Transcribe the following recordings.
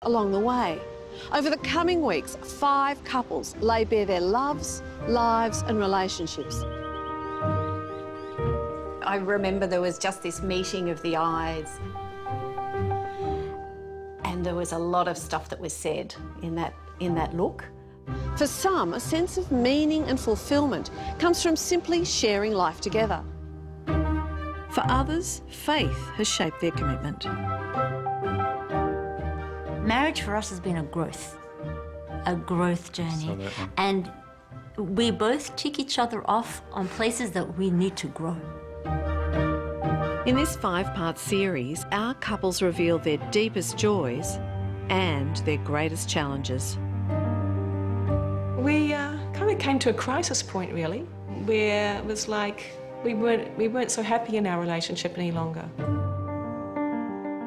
along the way. Over the coming weeks, 5 couples lay bare their loves, lives and relationships. I remember there was just this meeting of the eyes, and there was a lot of stuff that was said in that look. For some, a sense of meaning and fulfilment comes from simply sharing life together. For others, faith has shaped their commitment. Marriage for us has been a growth journey. And we both tick each other off on places that we need to grow. In this 5-part series, our couples reveal their deepest joys and their greatest challenges. We kind of came to a crisis point, really, where it was like we weren't so happy in our relationship any longer.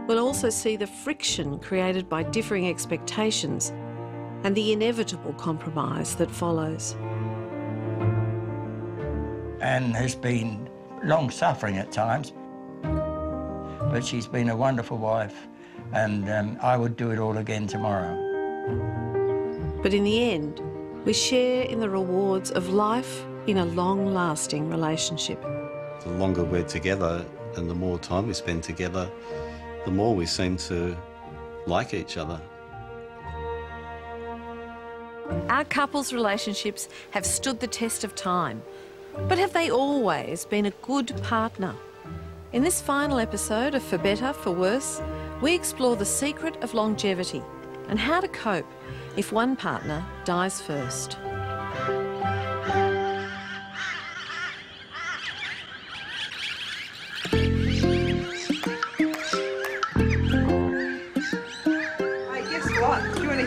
We'll also see the friction created by differing expectations and the inevitable compromise that follows. Anne has been long-suffering at times, but she's been a wonderful wife, and I would do it all again tomorrow. But in the end, we share in the rewards of life in a long-lasting relationship. The longer we're together and the more time we spend together, the more we seem to like each other. Our couples' relationships have stood the test of time, but have they always been a good partner? In this final episode of For Better, For Worse, we explore the secret of longevity and how to cope if one partner dies first.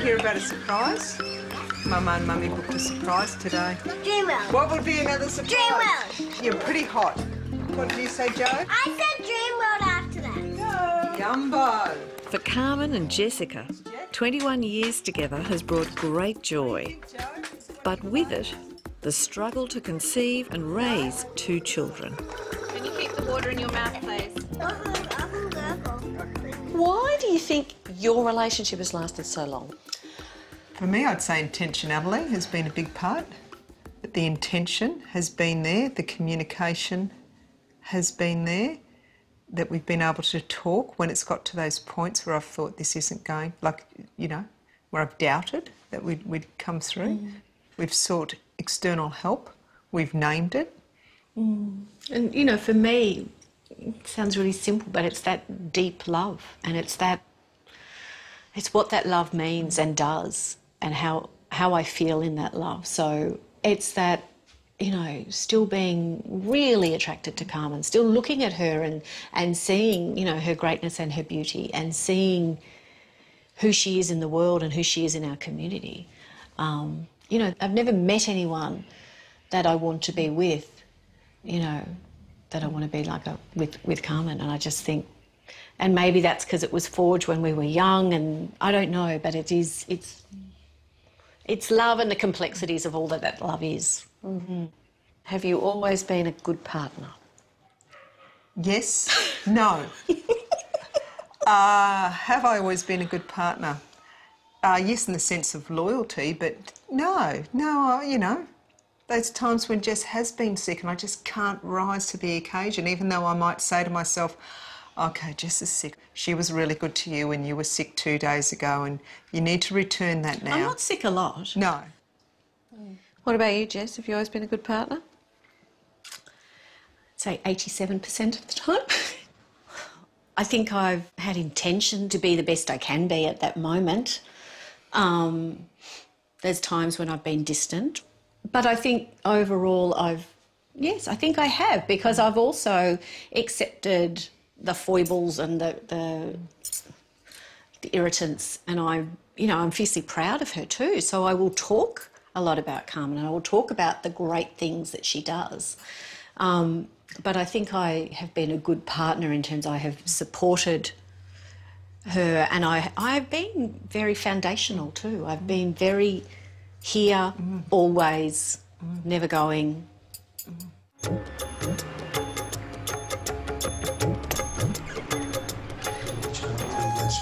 Hear about a surprise? Mama and Mummy booked a surprise today. Dreamworld. What would be another surprise? Dreamworld. You're pretty hot. What did you say, Joe? I said Dreamworld after that. Yumbo. For Carmen and Jessica, 21 years together has brought great joy. But with it, the struggle to conceive and raise 2 children. Can you keep the water in your mouth, please? Why do you think your relationship has lasted so long? For me, I'd say intentionality has been a big part. But the intention has been there, the communication has been there, that we've been able to talk when it's got to those points where I've thought this isn't going, like, you know, where I've doubted that we'd come through. We've sought external help. We've named it. And, you know, for me, it sounds really simple, but it's that deep love, and it's what that love means and does, and how I feel in that love. So it's that, you know, still being really attracted to Carmen, still looking at her and seeing, you know, her greatness and her beauty, and seeing who she is in the world and who she is in our community. You know, I've never met anyone that I want to be with, you know, that I want to be like with Carmen, and I just think, and maybe that's because it was forged when we were young, and I don't know, but it's love and the complexities of all that love is. Have you always been a good partner? Yes. No. Have I always been a good partner? Yes, in the sense of loyalty, but no, you know, those times when Jess has been sick and I just can't rise to the occasion, even though I might say to myself, OK, Jess is sick. She was really good to you and you were sick 2 days ago and you need to return that now. I'm not sick a lot. No. What about you, Jess? Have you always been a good partner? I'd say 87% of the time. I think I've had intention to be the best I can be at that moment. There's times when I've been distant, but I think overall yes, I think I have, because I've also accepted the foibles and the irritants, and I'm fiercely proud of her too. So I will talk a lot about Carmen, and I will talk about the great things that she does. But I think I have been a good partner in terms I have supported her, and I've been very foundational too. I've been very here, always, never going.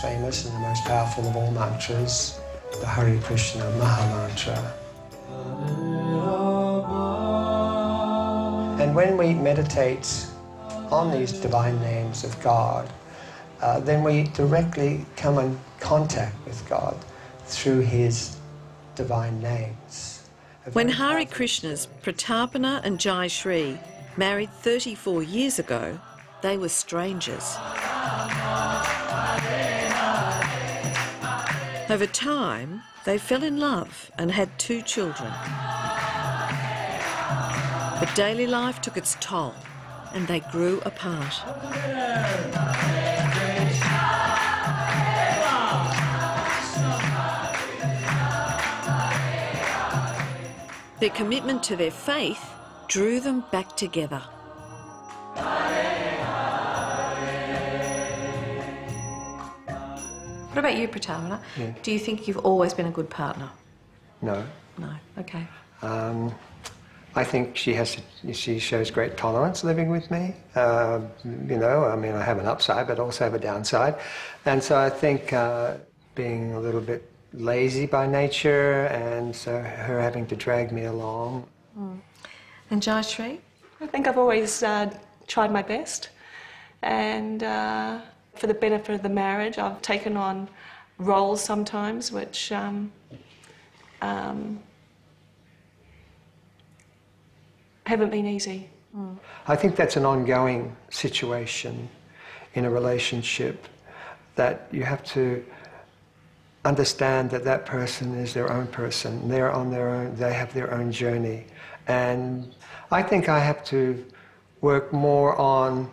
most famous and the most powerful of all mantras, the Hare Krishna Maha Mantra. And when we meditate on these divine names of God, then we directly come in contact with God through his divine names. When Hare Krishna's Pratapana and Jai Shri married 34 years ago, they were strangers. Over time, they fell in love and had 2 children. But daily life took its toll and they grew apart. Their commitment to their faith drew them back together. What about you, Pratapana? Yeah. Do you think you've always been a good partner? No. No, okay. I think she shows great tolerance living with me. You know, I mean, I have an upside, but also have a downside. And so I think being a little bit lazy by nature, and so her having to drag me along. And Jai Shri? I think I've always tried my best, and for the benefit of the marriage, I've taken on roles sometimes which haven't been easy. I think that's an ongoing situation in a relationship, that you have to understand that that person is their own person. They're on their own, they have their own journey. And I think I have to work more on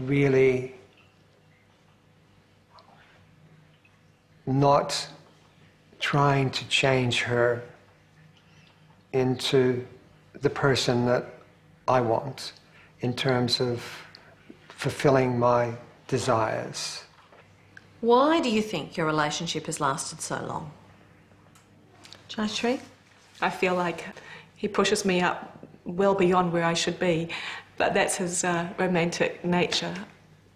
really not trying to change her into the person that I want in terms of fulfilling my desires. Why do you think your relationship has lasted so long? Jai Shri? I feel like he pushes me up well beyond where I should be, but that's his romantic nature.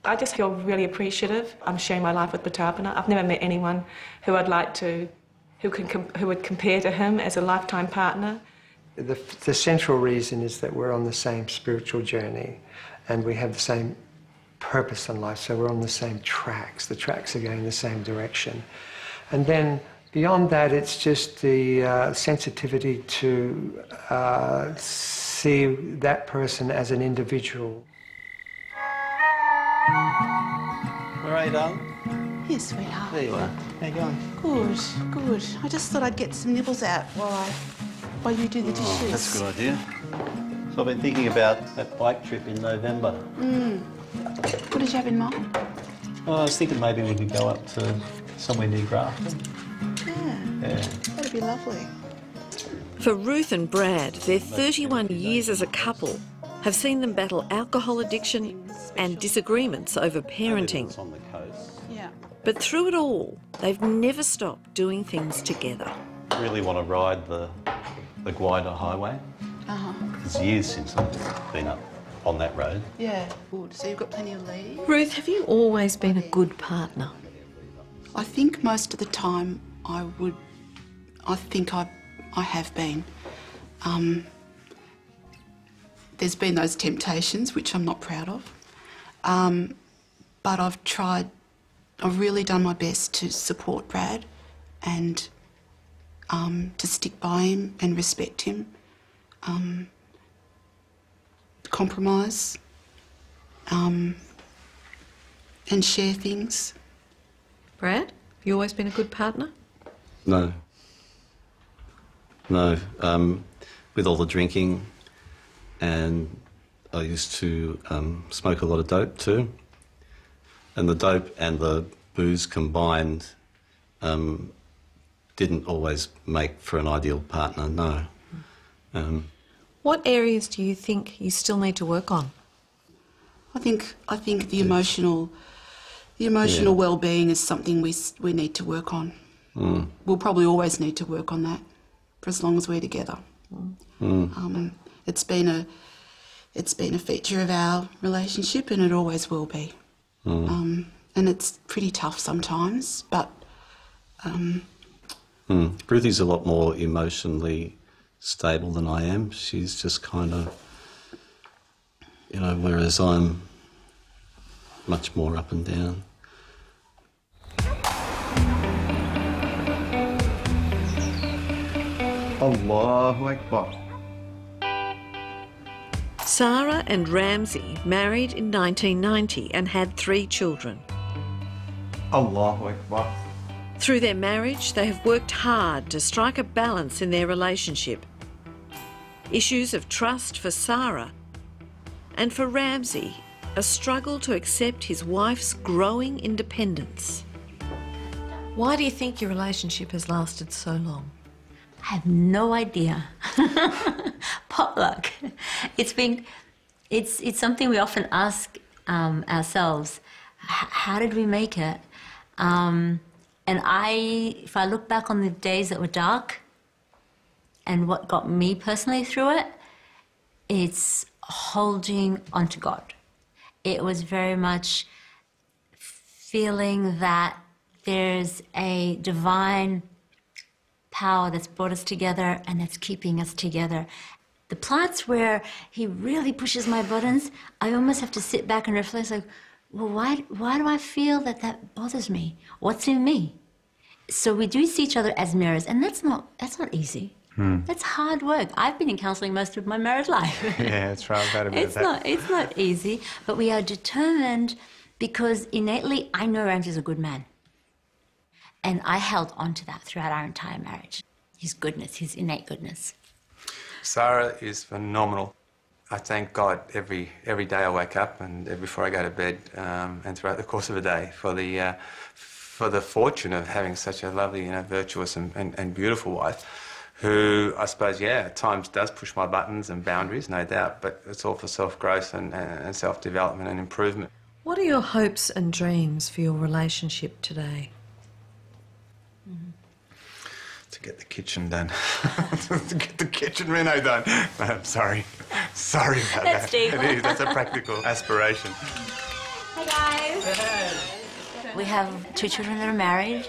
I just feel really appreciative. I'm sharing my life with Pratapana. I've never met anyone who I'd like to, who would compare to him as a lifetime partner. The central reason is that we're on the same spiritual journey and we have the same purpose in life, so we're on the same tracks. The tracks are going in the same direction. And then beyond that, it's just the sensitivity to see that person as an individual. Where are you, darling? Yes, sweetheart. There you are. How you going? Good, good. I just thought I'd get some nibbles out while you do the dishes. Oh, that's a good idea. So I've been thinking about that bike trip in November. What did you have in mind? Well, I was thinking maybe we could go up to somewhere near Grafton. Yeah, that'd be lovely. For Ruth and Brad, their 31 years as a couple have seen them battle alcohol addiction and disagreements over parenting. It's on the coast. Yeah. But through it all, they've never stopped doing things together. I really want to ride the Guida Highway. It's years since I've been up on that road. Yeah, good. So you've got plenty of leave? Ruth, have you always been a good partner? I think most of the time I have been. There's been those temptations, which I'm not proud of. But I've really done my best to support Brad and to stick by him and respect him, compromise, and share things. Brad, have you always been a good partner? No. No. With all the drinking, and I used to smoke a lot of dope too. And the dope and the booze combined didn't always make for an ideal partner, no. What areas do you think you still need to work on? I think the emotional well-being is something we need to work on. We'll probably always need to work on that for as long as we're together. It's been a feature of our relationship, and it always will be. and it's pretty tough sometimes, but... Ruthie's a lot more emotionally stable than I am. She's just kind of, you know, whereas I'm much more up and down. Allahu Akbar. Sarah and Ramsey married in 1990 and had 3 children. Allahu Akbar. Through their marriage, they have worked hard to strike a balance in their relationship. Issues of trust for Sarah, and for Ramsey, a struggle to accept his wife's growing independence. Why do you think your relationship has lasted so long? I have no idea. Potluck. It's something we often ask ourselves. How did we make it? And if I look back on the days that were dark and what got me personally through it, it's holding onto God. It was very much feeling that there's a divine power that's brought us together and that's keeping us together. The parts where he really pushes my buttons, I almost have to sit back and reflect, like, well, why do I feel that bothers me? What's in me? So we do see each other as mirrors, and that's not easy. That's hard work. I've been in counselling most of my married life. Yeah, that's right. I've had a bit of that. It's not easy, but we are determined because innately I know Ramsey's a good man. And I held on to that throughout our entire marriage. His goodness, his innate goodness. Sarah is phenomenal. I thank God every day I wake up and before I go to bed and throughout the course of a day for the fortune of having such a lovely, virtuous and beautiful wife who I suppose, at times does push my buttons and boundaries, no doubt, but it's all for self-growth and self-development and improvement. What are your hopes and dreams for your relationship today? To get the kitchen done. To get the kitchen reno done. No, I'm sorry. Sorry about That's that. deep. It is. That's a practical aspiration. Hi, guys. We have 2 children that are married.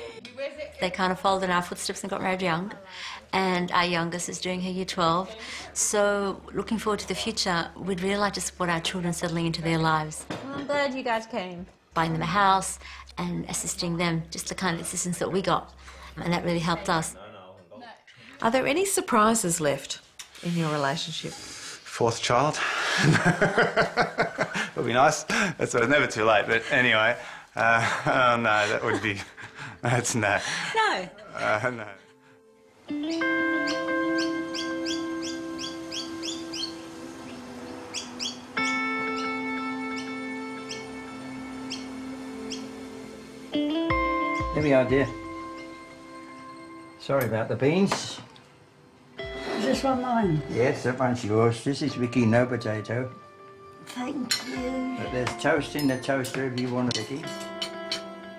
They kind of followed in our footsteps and got married young. And our youngest is doing her year 12. So looking forward to the future, we'd really like to support our children settling into their lives. I'm glad you guys came. Buying them a house and assisting them, just the kind of assistance that we got. And that really helped us. Are there any surprises left in your relationship? 4th child. It'll be nice. It's never too late, but anyway. Oh, no, that would be... That's no. No. No. Here we are, dear. Sorry about the beans. Is this one mine? Yes, that one's yours. This is Vicky, no potato. Thank you. But there's toast in the toaster if you want it, Vicky.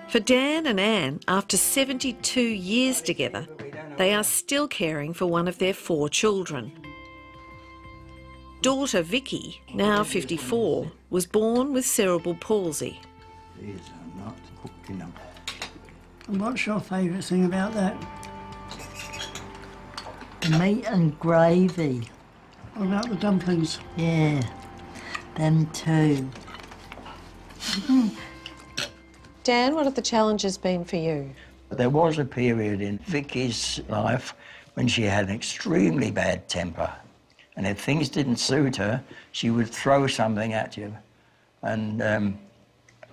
For Dan and Anne, after 72 years together, they are still caring for one of their 4 children. Daughter Vicky, now 54, was born with cerebral palsy. These are not cooked enough. And what's your favourite thing about that? The meat and gravy. What about the dumplings? Yeah, them too. Dan, what have the challenges been for you? There was a period in Vicky's life when she had an extremely bad temper. And if things didn't suit her, she would throw something at you. And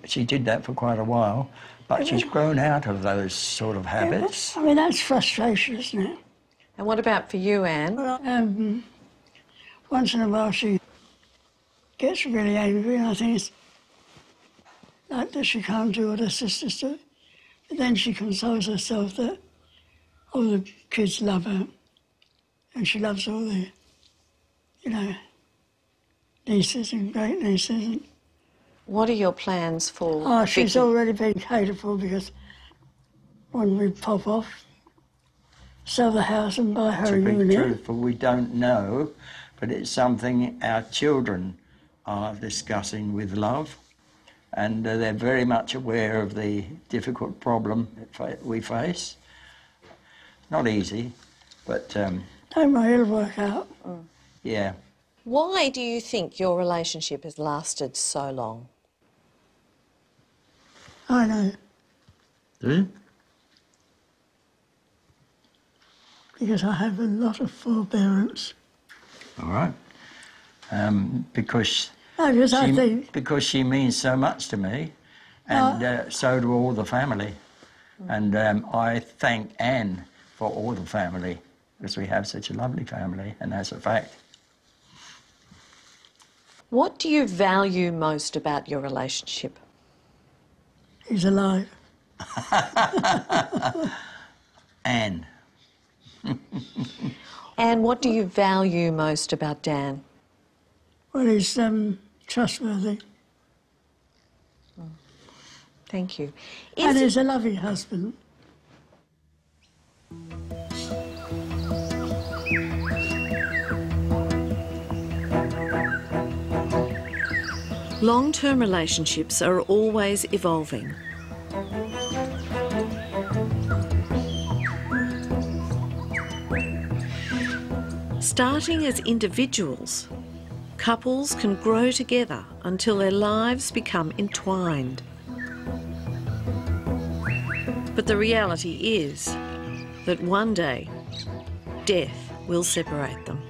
she did that for quite a while. But she's grown out of those sort of habits. I mean, that's frustration, isn't it? And what about for you, Anne? Well, once in a while she gets really angry, and I think it's like that she can't do what her sisters do. But then she consoles herself that all the kids love her, and she loves all the, nieces and great nieces. And what are your plans for Oh, she's Vicky? already been catered for because when we pop off, sell the house and buy her a To be unit. truthful, we don't know, but it's something our children are discussing with Love. and they're very much aware of the difficult problem that we face. Not easy, but... Don't worry, it'll work out. Yeah. Why do you think your relationship has lasted so long? I know. Do you? Because I have a lot of forbearance. All right. Because she means so much to me, and so do all the family. And I thank Anne for all the family, because we have such a lovely family, and that's a fact. What do you value most about your relationship? He's alive. Anne. And what do you value most about Dan? Well, he's trustworthy. Thank you. And he's a loving husband. Long-term relationships are always evolving. Starting as individuals, couples can grow together until their lives become entwined. But the reality is that one day, death will separate them.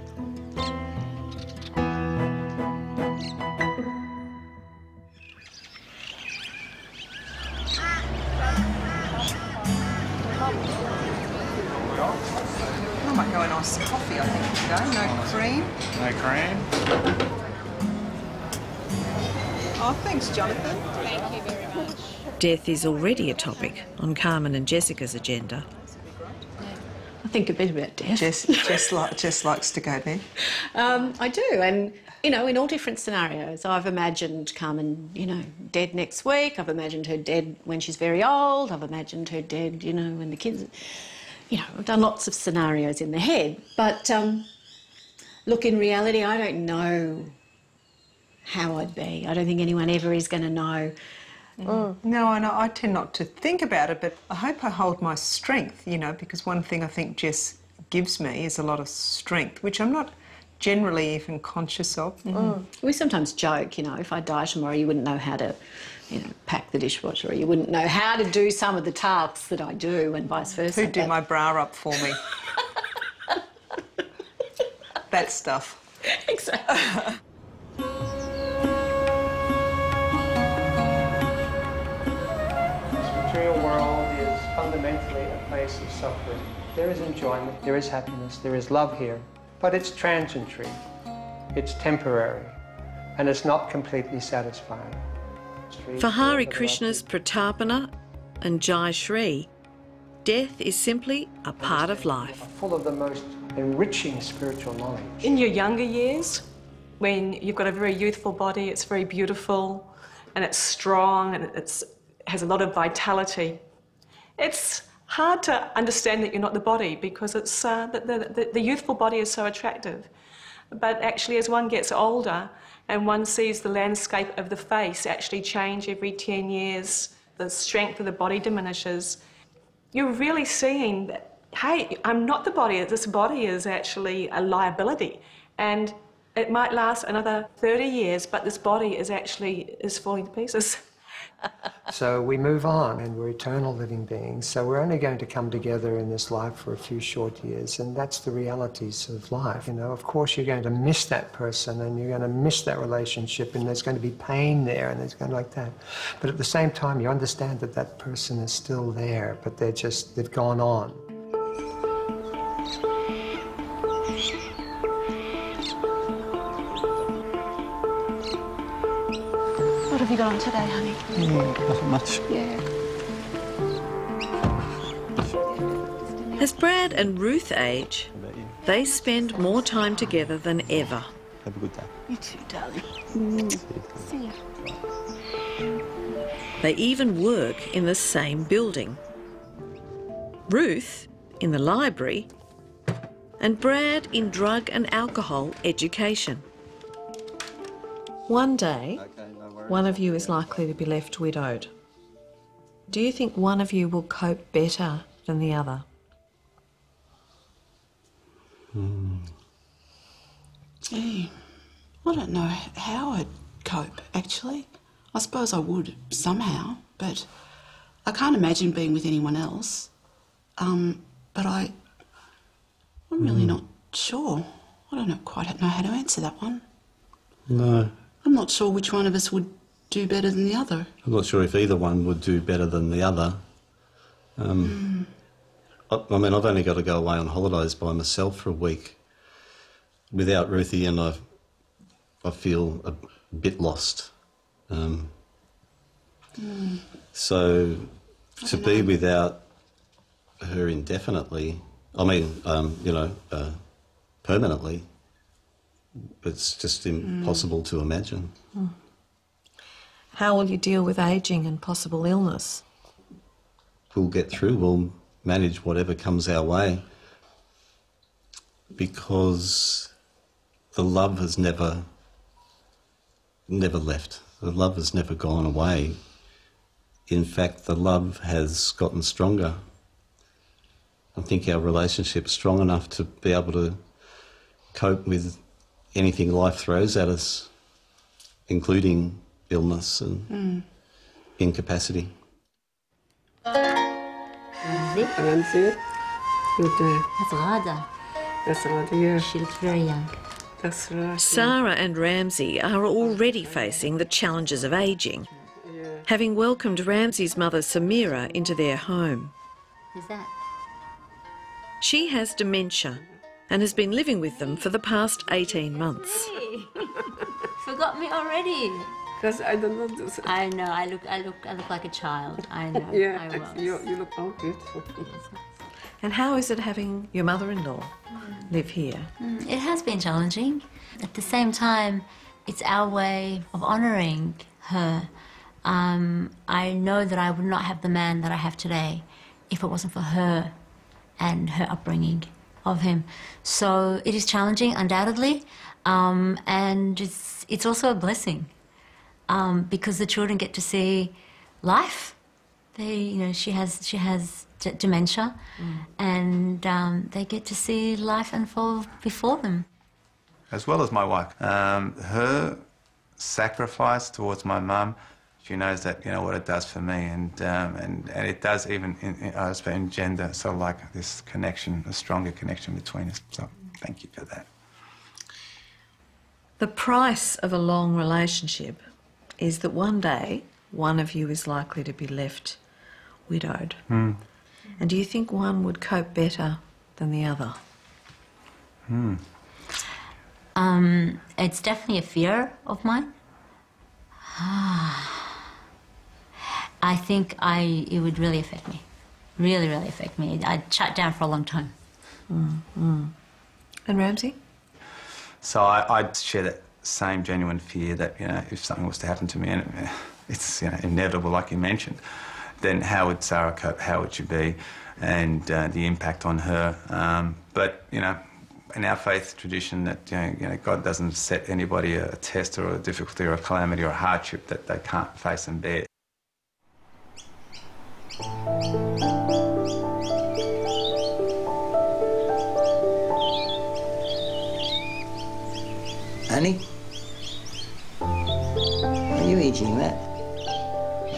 I might go an iced coffee, I think, today. No cream. No cream? Oh, thanks, Jonathan. Thank you very much. Death is already a topic on Carmen and Jessica's agenda. I think a bit about death. Jess likes to go there. I do, and you know, in all different scenarios. I've imagined Carmen, you know, dead next week. I've imagined her dead when she's very old. I've imagined her dead, you know, when the kids, you know, I've done lots of scenarios in the head. But look, in reality, I don't know how I'd be. I don't think anyone ever is going to know. No, I tend not to think about it, but I hope I hold my strength, you know, because one thing I think Jess gives me is a lot of strength, which I'm not generally even conscious of. We sometimes joke, you know, if I die tomorrow, you wouldn't know how to, you know, pack the dishwasher, or you wouldn't know how to do some of the tasks that I do, and vice versa. Who'd do my bra up for me? That stuff. Exactly. The material world is fundamentally a place of suffering. There is enjoyment, there is happiness, there is love here, but it's transitory, it's temporary, and it's not completely satisfying. For Hari Krishna's Pratapana and Jai Shri, death is simply a part of life. Full of the most enriching spiritual knowledge. In your younger years, when you've got a very youthful body, it's very beautiful and it's strong and it has a lot of vitality. It's hard to understand that you're not the body because it's the youthful body is so attractive. But actually, as one gets older and one sees the landscape of the face actually change every 10 years, the strength of the body diminishes, you're really seeing that, hey, I'm not the body, this body is actually a liability. And it might last another 30 years, but this body is falling to pieces. So we move on, and we're eternal living beings, so we're only going to come together in this life for a few short years, and that's the realities of life. You know, of course you're going to miss that person, and you're going to miss that relationship, and there's going to be pain there, and it's going to like that. But at the same time, you understand that that person is still there, but they've gone on. What have you got on today, honey? Nothing much. Yeah. As Brad and Ruth age, they spend more time together than ever. Have a good day. You too, darling. See you. They even work in the same building. Ruth in the library and Brad in drug and alcohol education. One day, one of you is likely to be left widowed. Do you think one of you will cope better than the other? Gee, I don't know how I'd cope, actually. I suppose I would somehow, but I can't imagine being with anyone else. But I'm really not sure. I don't quite know how to answer that one. No. I'm not sure which one of us would do better than the other. I'm not sure if either one would do better than the other. I mean, I've only got to go away on holidays by myself for a week without Ruthie, and I feel a bit lost. So to be without her indefinitely, permanently, it's just impossible to imagine. How will you deal with ageing and possible illness? We'll get through, we'll manage whatever comes our way, because the love has never left. The love has never gone away. In fact, the love has gotten stronger. I think our relationship's strong enough to be able to cope with anything life throws at us, including illness and incapacity. Ramsey? Good day. That's Rada. That's Rada, yeah. She looks very young. That's right. Sarah and Ramsey are already facing the challenges of ageing, having welcomed Ramsey's mother Samira into their home. Who's that? She has dementia and has been living with them for the past 18 months. Hey. Forgot me already. Because I don't know this. I know. I look like a child. I know. Yeah, I was. you look all beautiful. And how is it having your mother-in-law live here? It has been challenging. At the same time, it's our way of honouring her. I know that I would not have the man that I have today if it wasn't for her and her upbringing of him. So it is challenging, undoubtedly, and it's also a blessing because the children get to see life. She has dementia, and they get to see life unfold before them. As well as my wife, her sacrifice towards my mum, she knows that what it does for me, and it does even engender sort of like this connection, a stronger connection between us. So thank you for that. The price of a long relationship is that one day one of you is likely to be left widowed. And do you think one would cope better than the other? It's definitely a fear of mine. I think it would really affect me. Really, really affect me. I'd shut down for a long time. And Ramsey? So I'd share that same genuine fear that, if something was to happen to me, and it's inevitable, like you mentioned, then how would Sarah cope? How would she be? And the impact on her. But, in our faith tradition, that God doesn't set anybody a test or a difficulty or a calamity or a hardship that they can't face and bear. Annie? Are you eating that?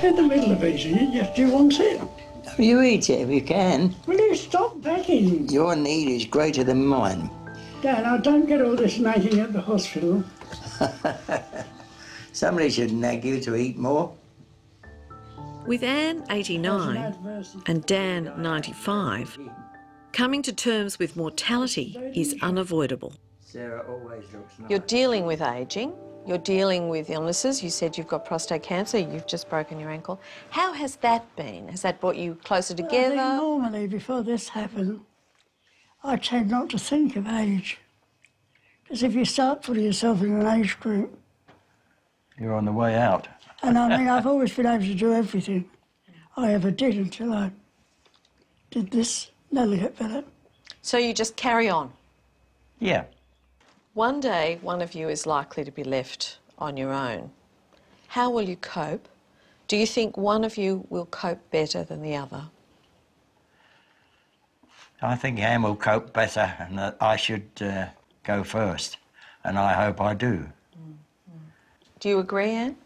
In the middle of eating it, yes, do you want it? You eat it if you can. Will you stop begging? Your need is greater than mine. Dan, I don't get all this nagging at the hospital. Somebody should nag you to eat more. With Anne, 89, and Dan, 95, coming to terms with mortality is unavoidable. Sarah always looks nice. You're dealing with ageing, you're dealing with illnesses. You said you've got prostate cancer, you've just broken your ankle. How has that been? Has that brought you closer together? I think normally, before this happened, I tend not to think of age. Because if you start putting yourself in an age group... You're on the way out. And I mean, I've always been able to do everything I ever did until I did this. Never get better. So you just carry on? Yeah. One day, one of you is likely to be left on your own. how will you cope? Do you think one of you will cope better than the other? I think Anne will cope better and that I should go first, and I hope I do. Do you agree, Anne?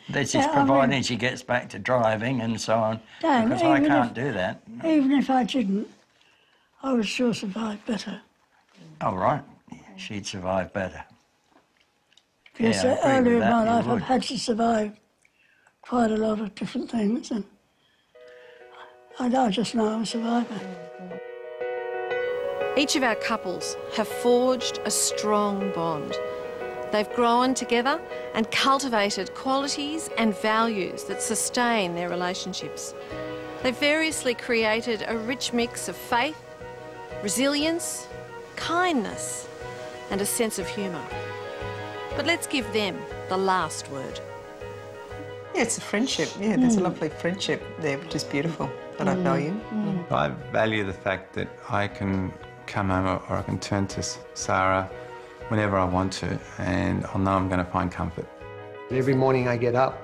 This is providing she gets back to driving and so on, Dan, because I can't do that. Even if I didn't, I would still survive better. Oh, right. She'd survive better. Because Yeah, I agree earlier with in that, my you life would. I've had to survive quite a lot of different things, and I just know I'm a survivor. Each of our couples have forged a strong bond. They've grown together and cultivated qualities and values that sustain their relationships. They've variously created a rich mix of faith, resilience, kindness, and a sense of humour. But let's give them the last word. Yeah, it's a friendship. Yeah, there's a lovely friendship there, which is beautiful, that I value. I value the fact that I can come home or I can turn to Sarah whenever I want to, and I'll know I'm going to find comfort. Every morning I get up,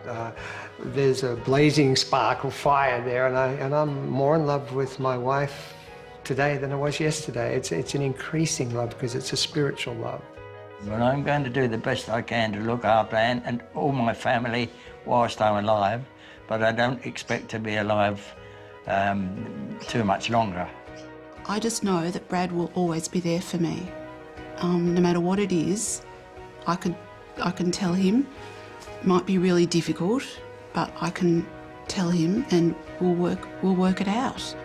there's a blazing spark of fire there, and I'm more in love with my wife today than I was yesterday. It's an increasing love because it's a spiritual love. Well, I'm going to do the best I can to look after Anne and all my family whilst I'm alive, but I don't expect to be alive too much longer. I just know that Brad will always be there for me. No matter what it is, I can tell him. It might be really difficult, but I can tell him and we'll work it out.